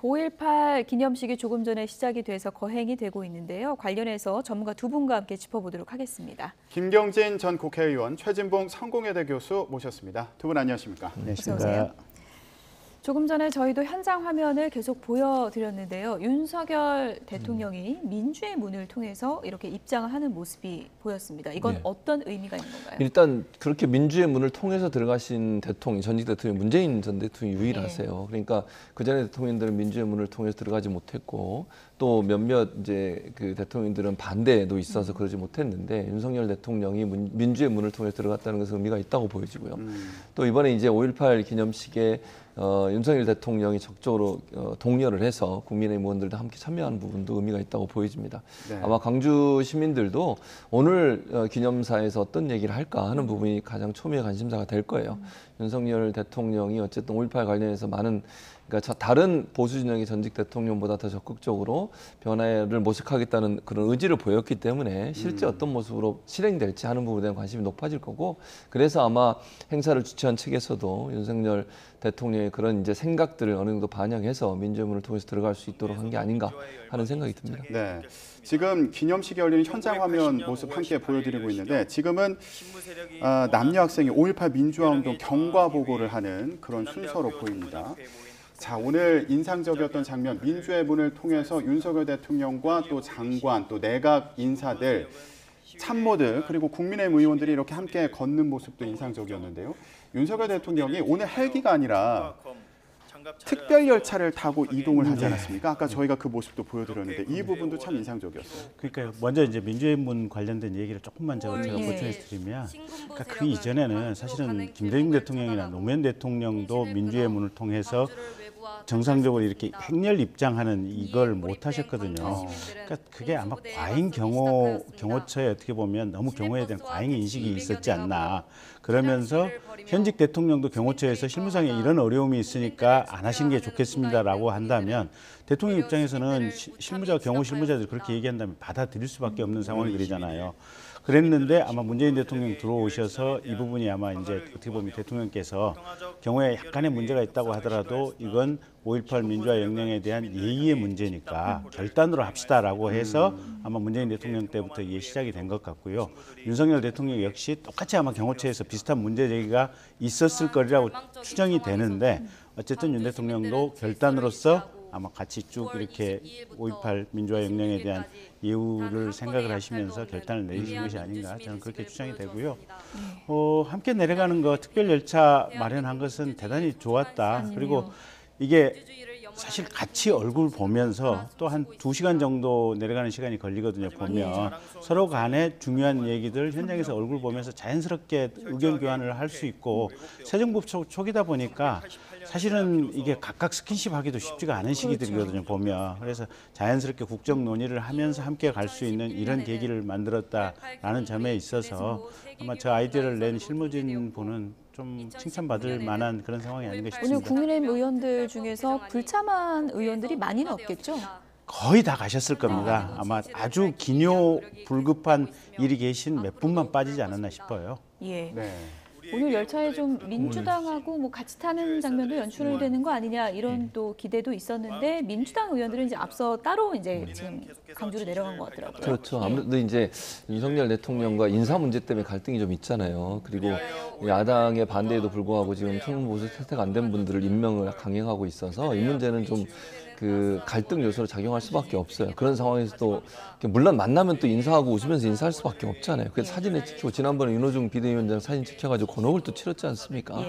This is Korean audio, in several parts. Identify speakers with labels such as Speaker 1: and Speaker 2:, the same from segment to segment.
Speaker 1: 5.18 기념식이 조금 전에 시작이 돼서 거행이 되고 있는데요. 관련해서 전문가 두 분과 함께 짚어보도록 하겠습니다.
Speaker 2: 김경진 전 국회의원, 최진봉 성공회대 교수 모셨습니다. 두 분 안녕하십니까?
Speaker 1: 어서 오세요. 조금 전에 저희도 현장 화면을 계속 보여드렸는데요. 윤석열 대통령이 민주의 문을 통해서 이렇게 입장을 하는 모습이 보였습니다. 이건 어떤 의미가 있는 건가요?
Speaker 3: 일단 그렇게 민주의 문을 통해서 들어가신 대통령, 전직 대통령 문재인 전 대통령이 유일하세요. 그러니까 그전에 대통령들은 민주의 문을 통해서 들어가지 못했고 또 몇몇 이제 그 대통령들은 반대도 있어서 그러지 못했는데 윤석열 대통령이 민주의 문을 통해서 들어갔다는 것은 의미가 있다고 보여지고요. 또 이번에 이제 5.18 기념식에 윤석열 대통령이 적극적으로 독려를 해서 국민의힘 의원들도 함께 참여하는 부분도 의미가 있다고 보여집니다. 네. 아마 광주 시민들도 오늘 기념사에서 어떤 얘기를 할까 하는 부분이 가장 초미의 관심사가 될 거예요. 윤석열 대통령이 어쨌든 5.18 관련해서 많은 그러니까 다른 보수 진영의 전직 대통령보다 더 적극적으로 변화를 모색하겠다는 그런 의지를 보였기 때문에 실제 어떤 모습으로 실행될지 하는 부분에 대한 관심이 높아질 거고 그래서 아마 행사를 주최한 측에서도 윤석열 대통령의 그런 이제 생각들을 어느 정도 반영해서 민주의 문을 통해서 들어갈 수 있도록 한 게 아닌가 하는 생각이 듭니다.
Speaker 2: 네, 지금 기념식이 열리는 현장 화면 모습 함께 보여드리고 있는데 지금은 남녀 학생이 5.18 민주화운동 경과 보고를 하는 그런 순서로 보입니다. 자, 오늘 인상적이었던 장면, 민주의 문을 통해서 윤석열 대통령과 또 장관, 또 내각 인사들, 참모들, 그리고 국민의힘 의원들이 이렇게 함께 걷는 모습도 인상적이었는데요. 윤석열 대통령이 오늘 헬기가 아니라 특별 열차를 타고 이동을 하지 않았습니까? 아까 저희가 그 모습도 보여드렸는데 이 부분도 참 인상적이었어요.
Speaker 4: 그러니까 먼저 이제 민주의 문 관련된 얘기를 조금만 제가 보충해서 드리면, 그러니까 그 이전에는 사실은 김대중 대통령이나 노무현 대통령도 민주의 문을 통해서 정상적으로 이렇게 행렬 입장하는 이걸 못 하셨거든요. 그러니까 그게 아마 과잉 경호처에 어떻게 보면 너무 경호에 대한 과잉 인식이 있었지 않나. 그러면서 현직 대통령도 경호처에서 실무상에 이런 어려움이 있으니까 안 하시는 게 좋겠습니다라고 한다면 대통령 입장에서는 경호 실무자들이 그렇게 얘기한다면 받아들일 수밖에 없는 상황이 그러잖아요. 그랬는데 아마 문재인 대통령 들어오셔서 이 부분이 아마 이제 어떻게 보면 대통령께서 경호에 약간의 문제가 있다고 하더라도 이건 5.18 민주화 영령에 대한 예의의 문제니까 결단으로 합시다라고 해서 아마 문재인 대통령 때부터 이게 시작이 된 것 같고요. 윤석열 대통령 역시 똑같이 아마 경호처에서 비슷한 문제 제기가 있었을 거리라고 추정이 되는데 어쨌든 윤 대통령도 결단으로서 아마 같이 쭉 이렇게 5.18 민주화 영령에 대한 예우를 생각을 하시면서 결단을 내리신 것이 아닌가 저는 그렇게 추정이 되고요. 함께 내려가는 거 특별 열차 마련한 것은 대단히 좋았다. 그리고 이게 사실 같이 얼굴 보면서 또 한 2시간 정도 내려가는 시간이 걸리거든요. 보면 서로 간에 중요한 얘기들 현장에서 얼굴 보면서 자연스럽게 의견 교환을 할 수 있고 새 정부 초기다 보니까 사실은 이게 각각 스킨십 하기도 쉽지가 않은 시기들이거든요. 보면 그래서 자연스럽게 국정 논의를 하면서 함께 갈 수 있는 이런 계기를 만들었다라는 점에 있어서 아마 저 아이디어를 낸 실무진 분은 좀 칭찬받을 만한 그런 상황이 아닌가 싶습니다.
Speaker 1: 오늘 국민의힘 의원들 중에서 불참한 의원들이 많이는 없겠죠?
Speaker 4: 거의 다 가셨을 겁니다. 아마 아주 기뇨 불급한 일이 계신 몇 분만 빠지지 않았나 싶어요.
Speaker 1: 예.
Speaker 2: 네.
Speaker 1: 오늘 열차에 좀 민주당하고 뭐 같이 타는 장면도 연출되는 거 아니냐 이런 또 기대도 있었는데 민주당 의원들은 이제 앞서 따로 이제 지금 광주로 내려간 것 같더라고요.
Speaker 3: 그렇죠. 아무래도 이제 윤석열 대통령과 인사 문제 때문에 갈등이 좀 있잖아요. 그리고 야당의 반대에도 불구하고 지금 총무보수 채택 안 된 분들을 임명을 강행하고 있어서 이 문제는 좀 그 갈등 요소로 작용할 수밖에 없어요. 그런 상황에서도 물론 만나면 또 인사하고 웃으면서 인사할 수밖에 없잖아요. 그래서 사진을 찍히고 지난번에 윤호중 비대위원장 사진 찍혀가지고 곤혹을 또 치렀지 않습니까?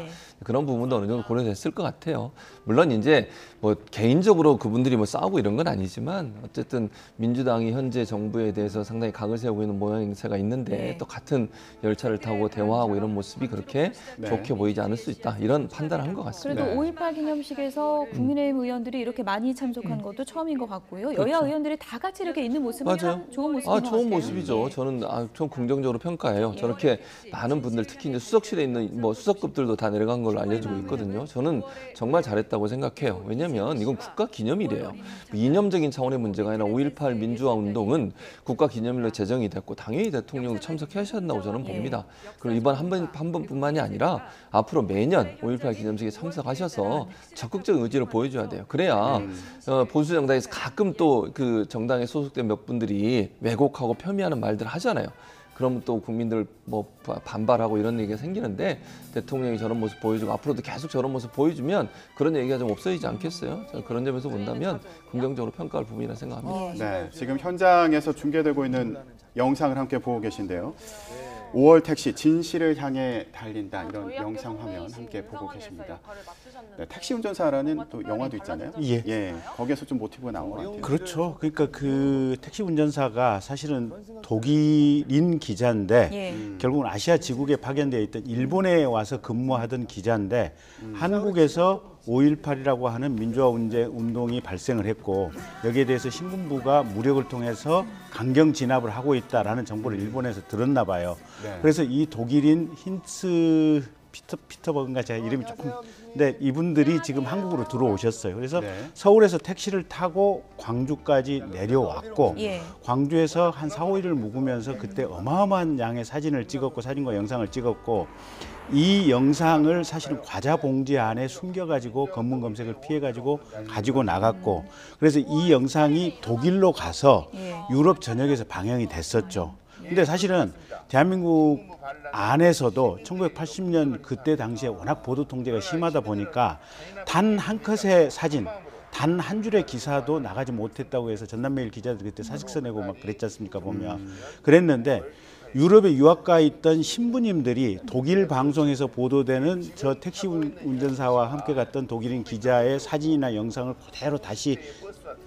Speaker 3: 그런 부분도 어느 정도 고려됐을 것 같아요. 물론 이제 뭐 개인적으로 그분들이 뭐 싸우고 이런 건 아니지만 어쨌든 민주당이 현재 정부에 대해서 상당히 각을 세우고 있는 모양새가 있는데 또 같은 열차를 타고 대화하고 이런 모습이 그렇게 좋게 보이지 않을 수 있다. 이런 판단을 한 것 같습니다.
Speaker 1: 그래도 5.18 기념식에서 국민의힘 의원들이 이렇게 많이 참석한 것도 처음인 것 같고요.
Speaker 3: 그렇죠.
Speaker 1: 여야 의원들이 다 같이 이렇게 있는 모습은 참 좋은 모습인 것 같아요.
Speaker 3: 좋은 모습이죠. 저는 좀 긍정적으로 평가해요. 저렇게 많은 분들 특히 이제 수석실에 있는 뭐 수석급들도 다 내려간 걸로 알려지고 있거든요. 저는 정말 잘했다고 생각해요. 왜냐하면 이건 국가 기념일이에요. 이념적인 차원의 문제가 아니라 5.18 민주화 운동은 국가 기념일로 제정이 됐고 당연히 대통령도 참석하셔야 한다고 저는 봅니다. 그리고 이번 한 번뿐만이 아니라 앞으로 매년 5.18 기념식에 참석하셔서 적극적 의지를 보여줘야 돼요. 그래야 보수 정당에서 가끔 또 그 정당에 소속된 몇 분들이 왜곡하고 폄훼하는 말들을 하잖아요. 그러면 또 국민들 뭐 반발하고 이런 얘기가 생기는데 대통령이 저런 모습 보여주고 앞으로도 계속 저런 모습 보여주면 그런 얘기가 좀 없어지지 않겠어요? 저는 그런 점에서 본다면 긍정적으로 평가할 부분이라 생각합니다.
Speaker 2: 네, 지금 현장에서 중계되고 있는 영상을 함께 보고 계신데요. 5월 택시 진실을 향해 달린다 이런 영상 화면 함께 보고 계십니다. 네, 택시 운전사라는 또 영화도 있잖아요.
Speaker 4: 예.
Speaker 2: 거기에서 좀 모티브가 나온 것 같아요.
Speaker 4: 그렇죠. 그러니까 그 택시 운전사가 사실은 독일인 기자인데
Speaker 1: 예.
Speaker 4: 결국은 아시아 지국에 파견되어 있던 일본에 와서 근무하던 기자인데 한국에서 5.18이라고 하는 민주화 운동이 발생을 했고 여기에 대해서 신군부가 무력을 통해서 강경 진압을 하고 있다라는 정보를 일본에서 들었나 봐요.
Speaker 2: 네.
Speaker 4: 그래서 이 독일인 힌츠 피터버그인가 제가 이름이 조금 근데 이분들이 지금 한국으로 들어오셨어요. 그래서
Speaker 2: 네.
Speaker 4: 서울에서 택시를 타고 광주까지 내려왔고
Speaker 1: 예.
Speaker 4: 광주에서 한 4, 5일을 묵으면서 그때 어마어마한 양의 사진을 찍었고 사진과 영상을 찍었고 이 영상을 사실은 과자 봉지 안에 숨겨가지고 검문 검색을 피해가지고 가지고 나갔고 그래서 이 영상이 독일로 가서 유럽 전역에서 방영이 됐었죠. 근데 사실은 대한민국 안에서도 1980년 그때 당시에 워낙 보도 통제가 심하다 보니까 단 한 컷의 사진, 단 한 줄의 기사도 나가지 못했다고 해서 전남매일 기자들 그때 사직서 내고 막 그랬지 않습니까 보면. 그랬는데 유럽에 유학가 있던 신부님들이 독일 방송에서 보도되는 저 택시 운전사와 함께 갔던 독일인 기자의 사진이나 영상을 그대로 다시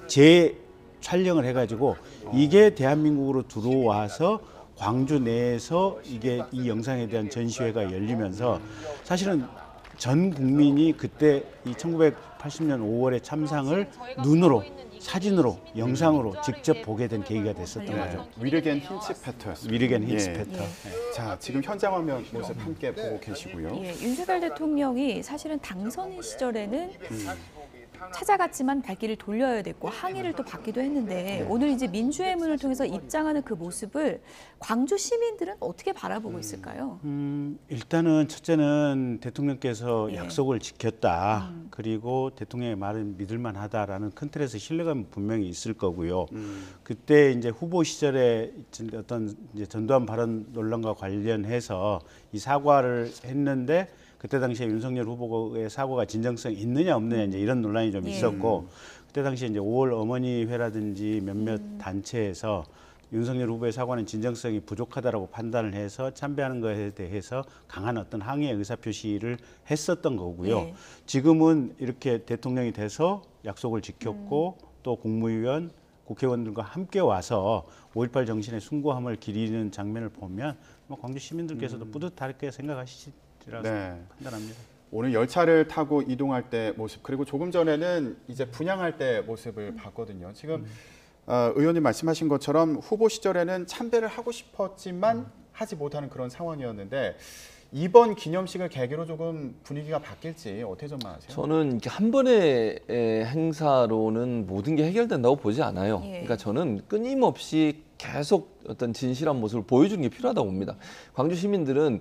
Speaker 4: 재촬영을 해가지고 이게 대한민국으로 들어와서 광주 내에서 이게 이 영상에 대한 전시회가 열리면서 사실은 전 국민이 그때 이 1980년 5월의 참상을 눈으로 사진으로 영상으로 직접 보게 된 계기가 됐었던 거죠.
Speaker 2: 위르겐 힌츠페터였습니다.
Speaker 4: 위르겐 힌츠페터.
Speaker 2: 자, 지금 현장 화면 모습 함께 보고 계시고요.
Speaker 1: 예, 윤석열 대통령이 사실은 당선 시절에는 찾아갔지만 발길을 돌려야 됐고 항의를 또 받기도 했는데 오늘 이제 민주의 문을 통해서 입장하는 그 모습을 광주 시민들은 어떻게 바라보고 있을까요?
Speaker 4: 일단은 첫째는 대통령께서 약속을 지켰다. 그리고 대통령의 말은 믿을만하다라는 큰 틀에서 신뢰감이 분명히 있을 거고요. 그때 이제 후보 시절에 어떤 이제 전두환 발언 논란과 관련해서 이 사과를 했는데 그때 당시에 윤석열 후보의 사과가 진정성이 있느냐 없느냐 이제 이런 논란이 좀 있었고 그때 당시에 이제 5월 어머니회라든지 몇몇 단체에서 윤석열 후보의 사과는 진정성이 부족하다라고 판단을 해서 참배하는 것에 대해서 강한 어떤 항의의 의사표시를 했었던 거고요. 지금은 이렇게 대통령이 돼서 약속을 지켰고 또 국무위원 국회의원들과 함께 와서 5.18 정신의 숭고함을 기리는 장면을 보면 광주 시민들께서도 뿌듯하게 생각하시리라고 판단합니다.
Speaker 2: 오늘 열차를 타고 이동할 때 모습 그리고 조금 전에는 이제 분향할 때 모습을 봤거든요. 지금 의원님 말씀하신 것처럼 후보 시절에는 참배를 하고 싶었지만 하지 못하는 그런 상황이었는데 이번 기념식을 계기로 조금 분위기가 바뀔지 어떻게 전망하세요?
Speaker 3: 저는 이렇게 한 번의 행사로는 모든 게 해결된다고 보지 않아요. 그러니까 저는 끊임없이 계속 어떤 진실한 모습을 보여주는 게 필요하다고 봅니다. 광주 시민들은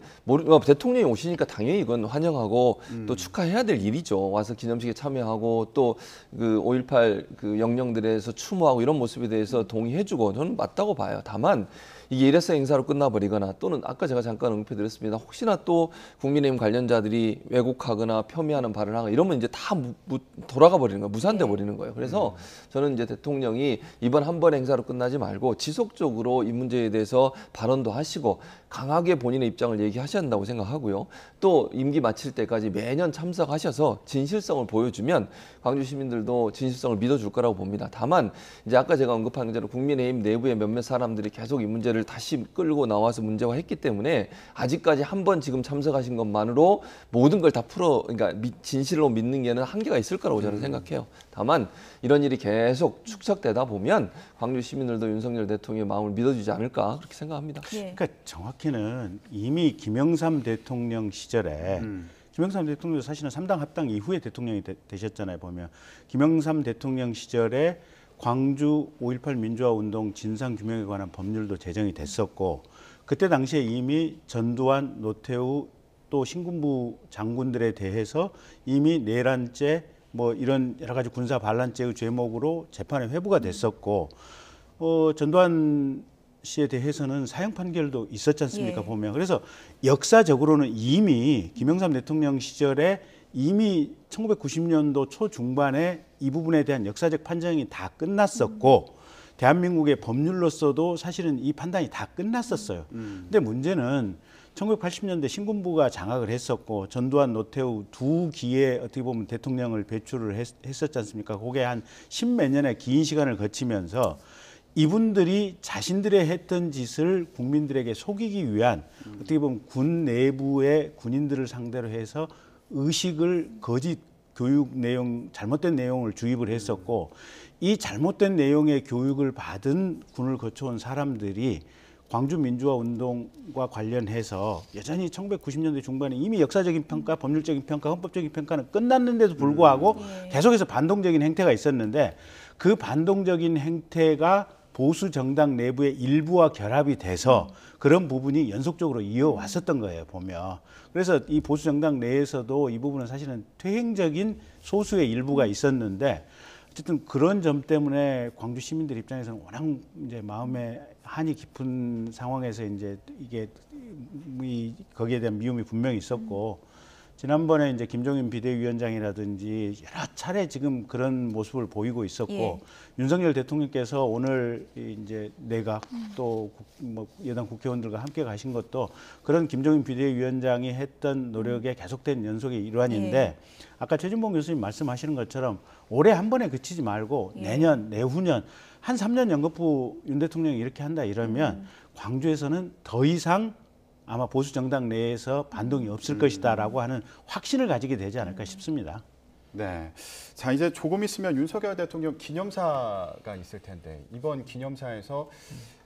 Speaker 3: 대통령이 오시니까 당연히 이건 환영하고 또 축하해야 될 일이죠. 와서 기념식에 참여하고 또 그 5.18 그 영령들에서 추모하고 이런 모습에 대해서 동의해주고 저는 맞다고 봐요. 다만 이게 일회성 행사로 끝나버리거나 또는 아까 제가 잠깐 언급해드렸습니다. 혹시나 또 국민의힘 관련자들이 왜곡하거나 폄훼하는 발언을 하거나 이러면 이제 다 돌아가 버리는 거예요. 무산돼 버리는 거예요. 그래서 저는 이제 대통령이 이번 한 번 행사로 끝나지 말고 지속적으로 이 문제에 대해서 발언도 하시고 강하게 본인의 입장을 얘기하셔야 한다고 생각하고요. 또 임기 마칠 때까지 매년 참석하셔서 진실성을 보여주면 광주 시민들도 진실성을 믿어줄 거라고 봅니다. 다만 이제 아까 제가 언급한 대로 국민의힘 내부의 몇몇 사람들이 계속 이 문제를 다시 끌고 나와서 문제화했기 때문에 아직까지 한 번 지금 참석하신 것만으로 모든 걸 다 그러니까 진실로 믿는 게는 한계가 있을 거라고 저는 생각해요. 다만 이런 일이 계속 축적되다 보면 광주 시민들도 윤석열 대통령의 마음을 믿어주지 않을까 그렇게 생각합니다.
Speaker 4: 그러니까 정확히는 이미 김영삼 대통령 시절에 김영삼 대통령도 사실은 3당 합당 이후에 대통령이 되셨잖아요. 보면 김영삼 대통령 시절에 광주 5.18 민주화 운동 진상 규명에 관한 법률도 제정이 됐었고 그때 당시에 이미 전두환, 노태우 또 신군부 장군들에 대해서 이미 내란죄 뭐 이런 여러 가지 군사 반란죄의 죄목으로 재판에 회부가 됐었고 전두환 씨에 대해서는 사형 판결도 있었지 않습니까?
Speaker 1: 예.
Speaker 4: 보면 그래서 역사적으로는 이미 김영삼 대통령 시절에 이미 1990년도 초중반에 이 부분에 대한 역사적 판정이 다 끝났었고 대한민국의 법률로서도 사실은 이 판단이 다 끝났었어요. 근데 문제는 1980년대 신군부가 장악을 했었고 전두환, 노태우 두 기에 어떻게 보면 대통령을 배출을 했었지 않습니까? 그게 한 십몇 년의 긴 시간을 거치면서 이분들이 자신들의 했던 짓을 국민들에게 속이기 위한 어떻게 보면 군 내부의 군인들을 상대로 해서 의식을 거짓 교육 내용, 잘못된 내용을 주입을 했었고 이 잘못된 내용의 교육을 받은 군을 거쳐온 사람들이 광주 민주화 운동과 관련해서 여전히 1990년대 중반에 이미 역사적인 평가, 법률적인 평가, 헌법적인 평가는 끝났는데도 불구하고 계속해서 반동적인 행태가 있었는데 그 반동적인 행태가 보수 정당 내부의 일부와 결합이 돼서 그런 부분이 연속적으로 이어왔었던 거예요, 보면. 그래서 이 보수 정당 내에서도 이 부분은 사실은 퇴행적인 소수의 일부가 있었는데 어쨌든 그런 점 때문에 광주 시민들 입장에서는 워낙 이제 마음에 한이 깊은 상황에서 이제 이게 거기에 대한 미움이 분명히 있었고 지난번에 이제 김종인 비대위원장이라든지 여러 차례 지금 그런 모습을 보이고 있었고
Speaker 1: 예.
Speaker 4: 윤석열 대통령께서 오늘 이제 내각 또 뭐 여당 국회의원들과 함께 가신 것도 그런 김종인 비대위원장이 했던 노력의 계속된 연속의 일환인데
Speaker 1: 예.
Speaker 4: 아까 최진봉 교수님 말씀하시는 것처럼 올해 한 번에 그치지 말고
Speaker 1: 예.
Speaker 4: 내년, 내후년 한 3년 연거푸 윤 대통령이 이렇게 한다 이러면 광주에서는 더 이상 아마 보수 정당 내에서 반동이 없을 것이다라고 하는 확신을 가지게 되지 않을까 싶습니다.
Speaker 2: 네. 자, 이제 조금 있으면 윤석열 대통령 기념사가 있을 텐데 이번 기념사에서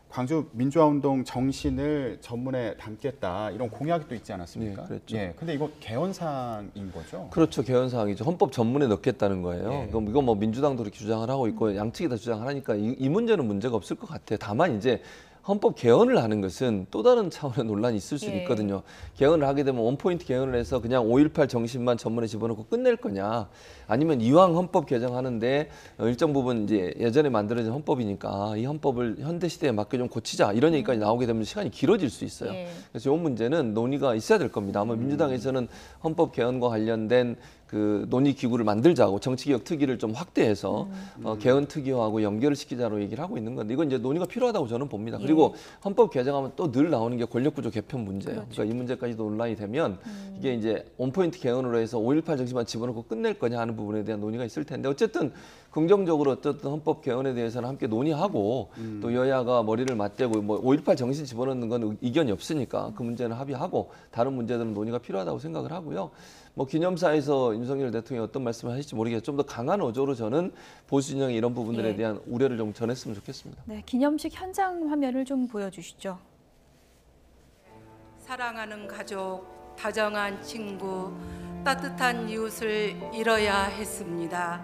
Speaker 2: 광주 민주화운동 정신을 전문에 담겠다 이런 공약이 또 있지 않았습니까?
Speaker 3: 네, 그랬죠.
Speaker 2: 예, 근데 이거 개헌사항인 거죠?
Speaker 3: 그렇죠. 개헌 사항이죠. 헌법 전문에 넣겠다는 거예요.
Speaker 2: 예.
Speaker 3: 이건 뭐 민주당도 그렇게 주장을 하고 있고 양측이 다 주장을 하니까 이 문제는 문제가 없을 것 같아요. 다만 이제 헌법 개헌을 하는 것은 또 다른 차원의 논란이 있을 수
Speaker 1: 예. 있거든요.
Speaker 3: 개헌을 하게 되면 원포인트 개헌을 해서 그냥 5.18 정신만 전문에 집어넣고 끝낼 거냐, 아니면 이왕 헌법 개정하는데 일정 부분 이제 예전에 만들어진 헌법이니까 이 헌법을 현대 시대에 맞게 좀 고치자 이런 얘기까지 나오게 되면 시간이 길어질 수 있어요.
Speaker 1: 예.
Speaker 3: 그래서 이 문제는 논의가 있어야 될 겁니다. 아마 민주당에서는 헌법 개헌과 관련된 그 논의 기구를 만들자고 정치개혁 특위를 좀 확대해서 개헌 특위하고 연결을 시키자로 얘기를 하고 있는 건데 이건 이제 논의가 필요하다고 저는 봅니다. 그리고 헌법 개정하면 또 늘 나오는 게 권력구조 개편 문제예요.
Speaker 1: 그렇죠.
Speaker 3: 그러니까 이 문제까지도 논란이 되면 이게 이제 원포인트 개헌으로 해서 5.18 정신만 집어넣고 끝낼 거냐 하는 부분에 대한 논의가 있을 텐데 어쨌든 긍정적으로 어쨌든 헌법 개헌에 대해서는 함께 논의하고 또 여야가 머리를 맞대고 뭐 5.18 정신 집어넣는 건 이견이 없으니까 그 문제는 합의하고 다른 문제들은 논의가 필요하다고 생각을 하고요. 뭐 기념사에서 윤석열 대통령이 어떤 말씀을 하실지 모르겠어요. 좀 더 강한 어조로 저는 보수 진영의 이런 부분들에
Speaker 1: 예.
Speaker 3: 대한 우려를 좀 전했으면 좋겠습니다.
Speaker 1: 네, 기념식 현장 화면을 좀 보여주시죠.
Speaker 5: 사랑하는 가족, 다정한 친구, 따뜻한 이웃을 잃어야 했습니다.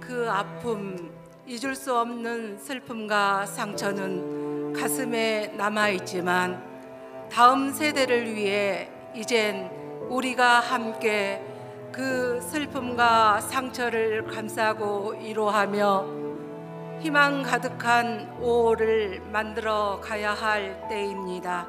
Speaker 5: 그 아픔, 잊을 수 없는 슬픔과 상처는 가슴에 남아있지만 다음 세대를 위해 이젠 우리가 함께 그 슬픔과 상처를 감싸고 위로하며 희망 가득한 5월을 만들어 가야 할 때입니다.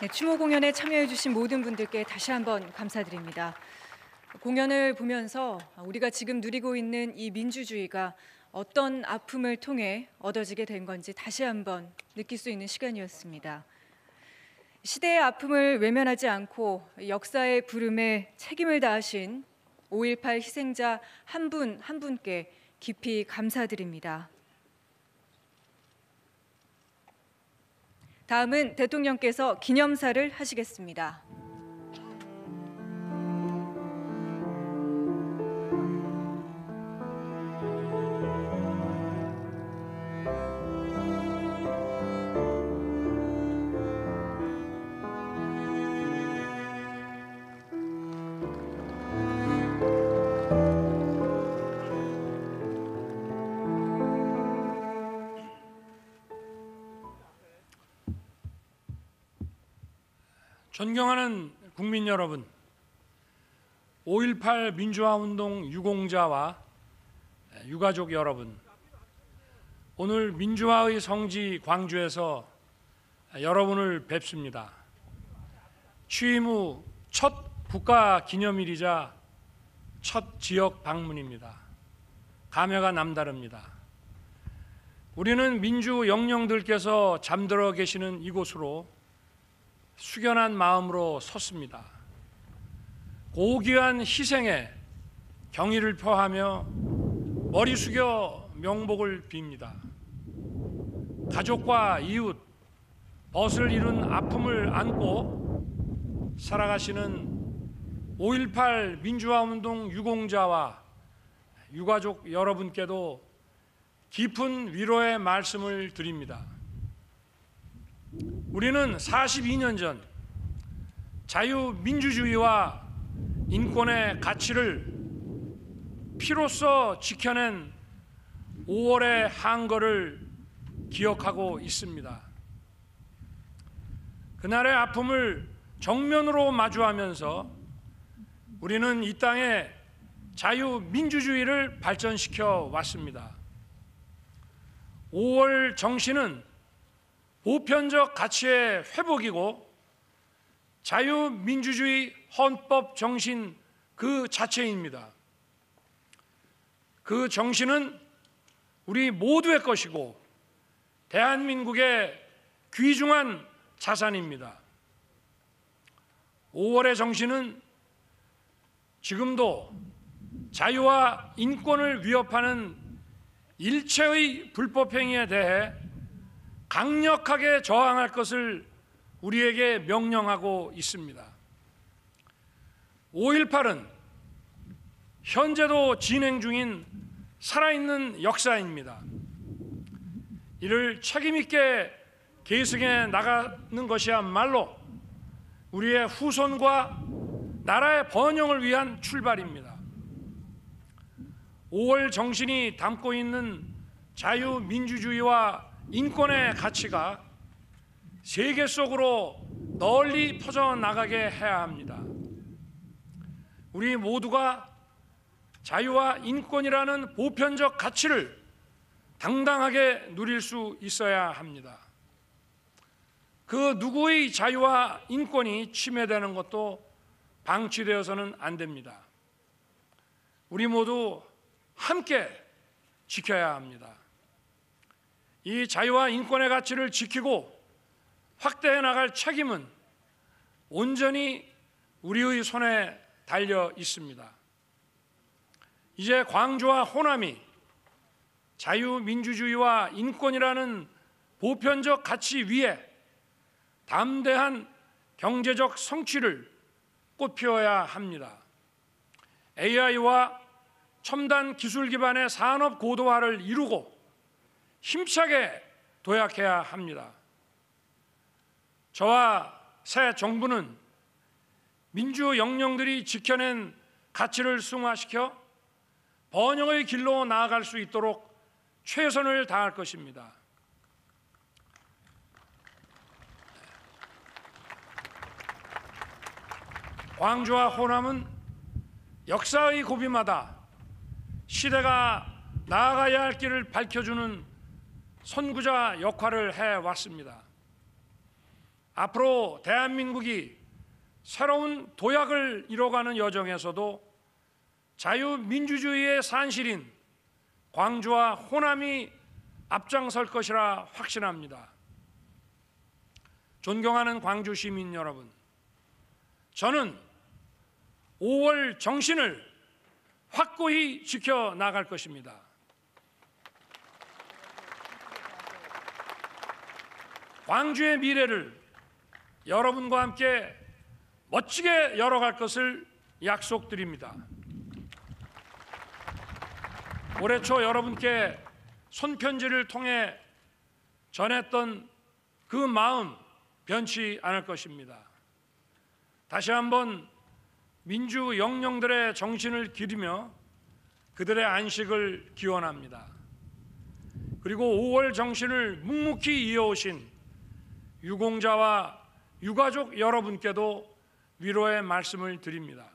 Speaker 6: 네, 추모 공연에 참여해주신 모든 분들께 다시 한번 감사드립니다. 공연을 보면서 우리가 지금 누리고 있는 이 민주주의가 어떤 아픔을 통해 얻어지게 된 건지 다시 한번 느낄 수 있는 시간이었습니다. 시대의 아픔을 외면하지 않고 역사의 부름에 책임을 다하신 5.18 희생자 한 분 한 분께 깊이 감사드립니다. 다음은 대통령께서 기념사를 하시겠습니다.
Speaker 7: 존경하는 국민 여러분, 5.18 민주화운동 유공자와 유가족 여러분, 오늘 민주화의 성지 광주에서 여러분을 뵙습니다. 취임 후 첫 국가기념일이자 첫 지역 방문입니다. 감회가 남다릅니다. 우리는 민주 영령들께서 잠들어 계시는 이곳으로 숙연한 마음으로 섰습니다. 고귀한 희생에 경의를 표하며 머리 숙여 명복을 빕니다. 가족과 이웃, 벗을 이룬 아픔을 안고 살아가시는 5.18 민주화운동 유공자와 유가족 여러분께도 깊은 위로의 말씀을 드립니다. 우리는 42년 전 자유민주주의와 인권의 가치를 피로써 지켜낸 5월의 항거를 기억하고 있습니다. 그날의 아픔을 정면으로 마주하면서 우리는 이 땅에 자유민주주의를 발전시켜 왔습니다. 5월 정신은 보편적 가치의 회복이고 자유민주주의 헌법 정신 그 자체입니다. 그 정신은 우리 모두의 것이고 대한민국의 귀중한 자산입니다. 5월의 정신은 지금도 자유와 인권을 위협하는 일체의 불법행위에 대해 강력하게 저항할 것을 우리에게 명령하고 있습니다. 5.18은 현재도 진행 중인 살아있는 역사입니다. 이를 책임있게 계승해 나가는 것이야말로 우리의 후손과 나라의 번영을 위한 출발입니다. 5월 정신이 담고 있는 자유민주주의와 인권의 가치가 세계 속으로 널리 퍼져나가게 해야 합니다. 우리 모두가 자유와 인권이라는 보편적 가치를 당당하게 누릴 수 있어야 합니다. 그 누구의 자유와 인권이 침해되는 것도 방치되어서는 안 됩니다. 우리 모두 함께 지켜야 합니다. 이 자유와 인권의 가치를 지키고 확대해 나갈 책임은 온전히 우리의 손에 달려 있습니다. 이제 광주와 호남이 자유민주주의와 인권이라는 보편적 가치 위에 담대한 경제적 성취를 꽃피워야 합니다. AI와 첨단 기술 기반의 산업 고도화를 이루고 힘차게 도약해야 합니다. 저와 새 정부는 민주 영령들이 지켜낸 가치를 승화시켜 번영의 길로 나아갈 수 있도록 최선을 다할 것입니다. 광주와 호남은 역사의 고비마다 시대가 나아가야 할 길을 밝혀주는 선구자 역할을 해왔습니다. 앞으로 대한민국이 새로운 도약을 이뤄가는 여정에서도 자유민주주의의 산실인 광주와 호남이 앞장설 것이라 확신합니다. 존경하는 광주 시민 여러분, 저는 5월 정신을 확고히 지켜나갈 것입니다. 광주의 미래를 여러분과 함께 멋지게 열어갈 것을 약속드립니다. 올해 초 여러분께 손편지를 통해 전했던 그 마음 변치 않을 것입니다. 다시 한번 민주 영령들의 정신을 기리며 그들의 안식을 기원합니다. 그리고 5월 정신을 묵묵히 이어오신 유공자와 유가족 여러분께도 위로의 말씀을 드립니다.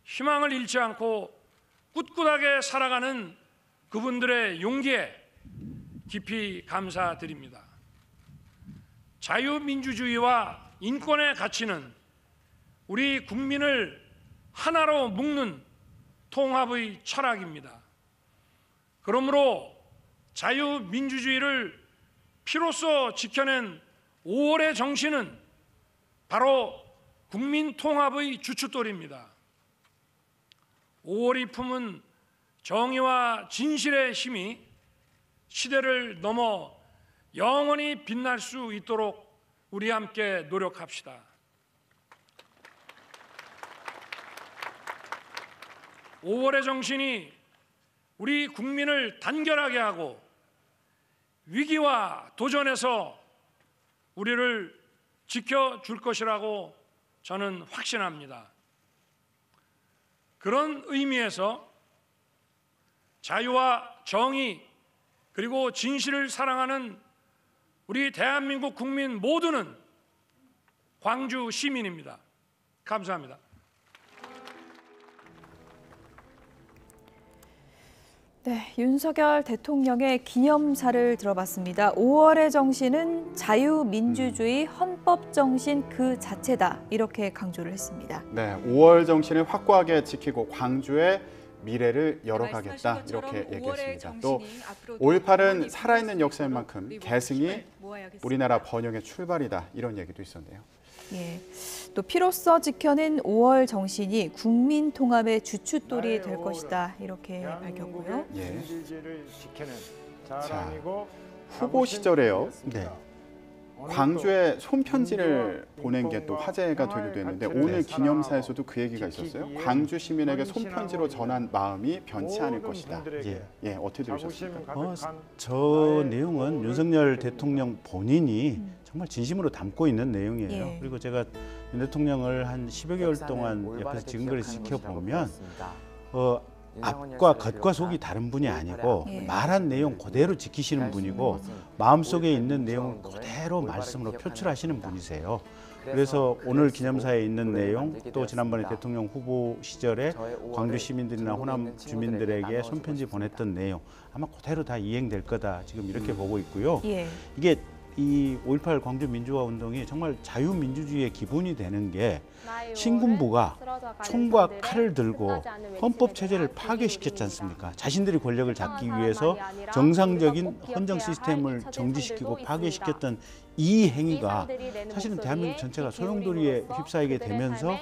Speaker 7: 희망을 잃지 않고 꿋꿋하게 살아가는 그분들의 용기에 깊이 감사드립니다. 자유민주주의와 인권의 가치는 우리 국민을 하나로 묶는 통합의 철학입니다. 그러므로 자유민주주의를 피로써 지켜낸 5월의 정신은 바로 국민통합의 주춧돌입니다. 5월이 품은 정의와 진실의 힘이 시대를 넘어 영원히 빛날 수 있도록 우리 함께 노력합시다. 5월의 정신이 우리 국민을 단결하게 하고 위기와 도전에서 우리를 지켜줄 것이라고 저는 확신합니다. 그런 의미에서 자유와 정의 그리고 진실을 사랑하는 우리 대한민국 국민 모두는 광주 시민입니다. 감사합니다.
Speaker 1: 네, 윤석열 대통령의 기념사를 들어봤습니다. 5월의 정신은 자유민주주의 헌법 정신 그 자체다. 이렇게 강조를 했습니다.
Speaker 2: 네, 5월 정신을 확고하게 지키고 광주의 미래를 열어가겠다. 이렇게 얘기했습니다. 또 5.18은 살아있는 역사인 만큼 계승이 우리나라 번영의 출발이다. 이런 얘기도 있었네요.
Speaker 1: 예, 또 피로써 지켜낸 5월 정신이 국민 통합의 주춧돌이 될 것이다. 이렇게 밝혔고요.
Speaker 2: 예. 자, 후보 시절에요. 네. 광주에 손편지를 보낸 게 또 화제가 되기도 했는데 오늘 기념사에서도 그 얘기가 있었어요. 광주 시민에게 손편지로 전한 마음이 변치 않을 것이다. 예, 어떻게 들으셨습니까?
Speaker 4: 저 내용은 윤석열 대통령 본인이 정말 진심으로 담고 있는 내용이에요.
Speaker 1: 예.
Speaker 4: 그리고 제가 윤 대통령을 한 10여 개월 동안 옆에서 지금까지 지켜보면 앞과 겉과 속이 다른 분이 아니고
Speaker 1: 예.
Speaker 4: 말한 내용 그대로 지키시는 분이고 마음속에 있는 내용을 그대로 말씀으로 표출하시는 분이세요. 그래서 오늘 기념사에 있는 내용 또 지난번에 대통령 후보 시절에 광주 시민들이나 호남 주민들에게 손편지 보냈던 내용 아마 그대로 다 이행될 거다 지금 이렇게 보고 있고요.
Speaker 1: 예.
Speaker 4: 이게 이 5.18 광주 민주화 운동이 정말 자유민주주의의 기본이 되는 게 신군부가 총과 칼을 들고 헌법 체제를 파괴시켰지 않습니까? 자신들이 권력을 잡기 위해서 정상적인 헌정 시스템을 정지시키고 파괴시켰던 이 행위가 사실은 대한민국 전체가 소용돌이에 휩싸이게 되면서